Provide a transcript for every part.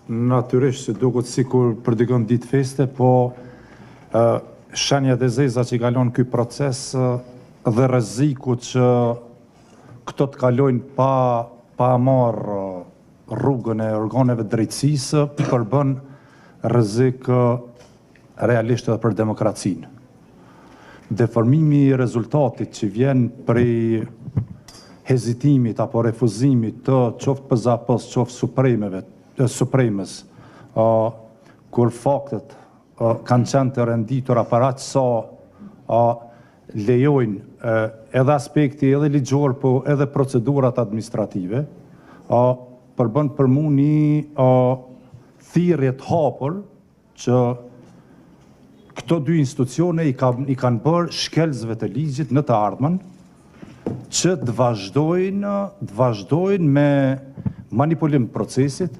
natyrisht se duket sikur përdikon ditë feste, po shenjat e zeza që i kalon ky proces dhe rreziku që këto të kalojnë pa marrë rrugën e organeve drejtësisë, përbën rrezik realisht edhe për demokracinë. Deformimi i rezultatit që vjen prej hezitimit apo refuzimit të qoftë PZAP-s, qoftë Supremës, kur faktet kanë qenë të renditura para sa lejojnë edhe aspekti edhe ligjor, po edhe procedurat administrative, përbën për mu një thirrje të hapur që këto dy institucione i kanë bërë shkelzve të ligjit në të ardhmen, që të vazhdojnë me manipulim procesit,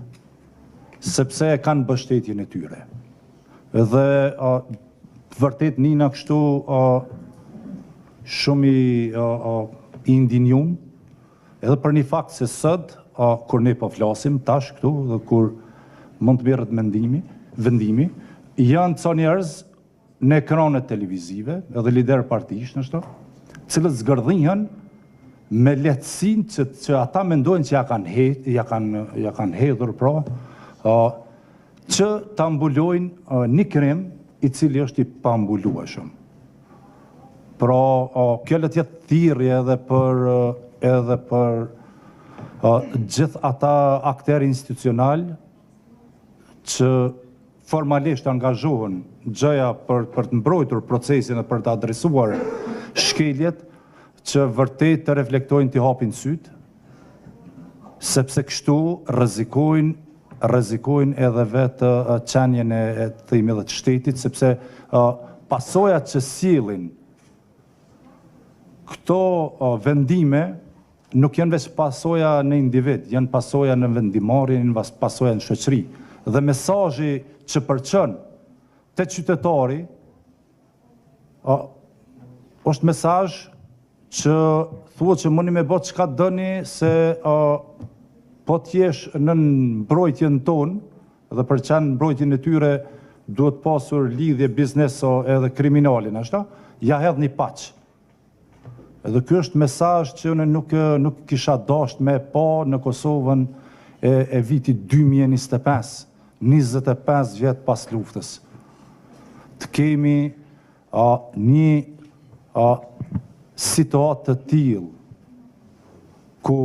sepse e kanë mbështetjen e tyre. Dhe vërtet nina kështu shumë i indinjum, edhe për një fakt se sot, kur ne po flasim tash këtu dhe kur mund të merret vendimi, janë ca njerëz në ekranet televizive, edhe lider partish në shto, cilët zgërdhihen me lehtësinë që ata mendojnë që ja kanë hedhur pra, që ta mbulojnë një krim i cili është i pambulueshëm. Pra, kjo le të jetë thirrje edhe për gjithë ata aktorë institucional që formalisht angazhohen gjëja për të mbrojtur procesin dhe për të adresuar shkeljet që vërtet të reflektojnë të hapin syt, sepse kështu rrezikojnë edhe vetë qenjen e themi dhe të shtetit, sepse pasojat që sjellin këto vendime nuk janë veç pasoja në individ, janë pasoja në vendimarrje, janë pasoja në shoqëri. Dhe mesazhi që përçon te qytetari është mesazh që thuhet që mundi me bë çka dëni se po t'jesh në mbrojtjen tonë dhe për çan mbrojtjen e tyre duhet pasur lidhje bizneso edhe kriminale, ashta, ja hedhni paç. Edhe ky është mesazh që unë nuk kisha dashur me pa në Kosovën e vitit 2025. 25 vjet pas luftës. Të kemi një situatë të tillë ku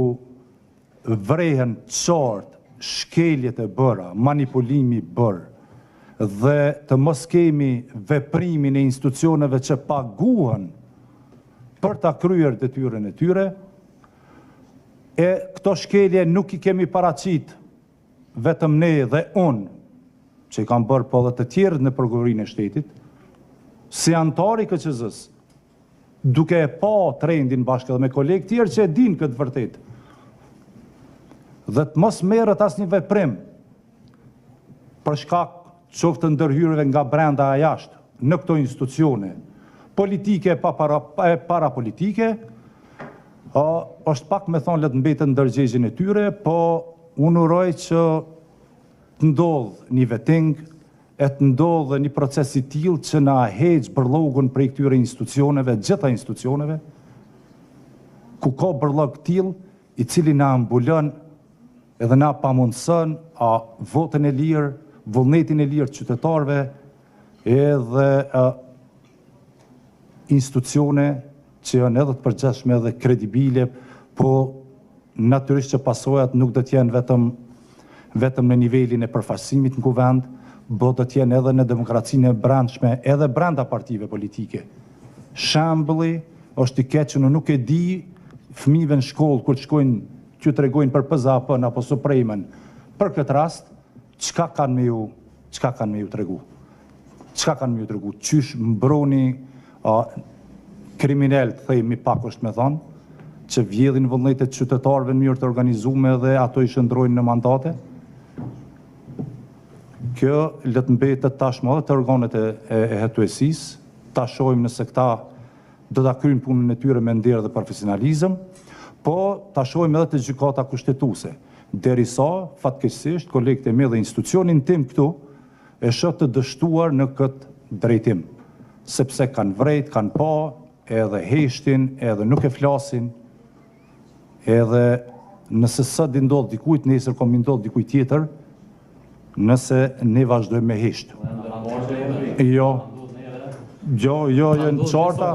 vrehen qartë shkeljet e bëra, manipulimi bërë dhe të mos kemi veprimin e institucioneve që paguhen për ta kryer detyrën e tyre, e këto shkelje nuk i kemi paraqit vetëm ne dhe unë, që i kam bërë po dhe të tjerët në prokurorinë e shtetit, si antari KQZ-s, duke e pa trendin bashkë edhe me kolegë tjerë që e din këtë vërtet, dhe të mos merret asnjë veprim për shkak qoftë të ndërhyrjeve nga brenda a jashtë në këto institucione, politike e parapolitike, është pak me thonë le të mbetet ndërgjegjjen e tyre, po unë uroj që të ndodh një vetting, e të ndodh një proces i tillë që na heq bërllogun prej këtyre institucioneve, gjitha institucioneve, ku ka bërllog tillë i cili na mbulon edhe na pamundson votën e lirë, vullnetin e lirë të qytetarëve, edhe institucione që janë edhe të përgjithshme edhe kredibile, po natyrisht që pasojat nuk do të jenë vetëm në nivelin e përfaqësimit në kuvend, do të jenë edhe në demokracinë e brendshme, edhe brenda partive politike. Shembulli është i keq që nuk e di fëmijëve në shkollë kur të shkojnë që tregojnë për PZAP-n apo Supremën, për këtë rast, çka kanë me ju tregu? Çka kanë me ju tregu? Qysh mbroni kriminal, themi pak është me thonë, që vjedhin vullnetet qytetarëve në mënyrë të organizuar dhe ato i shndrojnë në mandate. Kjo le të mbetet tashmë edhe të organet e hetuesisë, ta shohim nëse këta do ta kryejnë punën e tyre me nder dhe profesionalizëm, po ta shohim edhe të gjykata kushtetuese. derisa, fatkeqësisht, kolegët e mi dhe institucionin tim këtu, e shoh të dështuar në këtë drejtim, sepse kanë vrejt, kanë pa, edhe heshtin, edhe nuk e flasin, edhe nëse sot i ndodh dikujt, nesër kom i ndodh dikujt tjetër, nëse ne vazhdojmë me hesht. Jo, në qarta,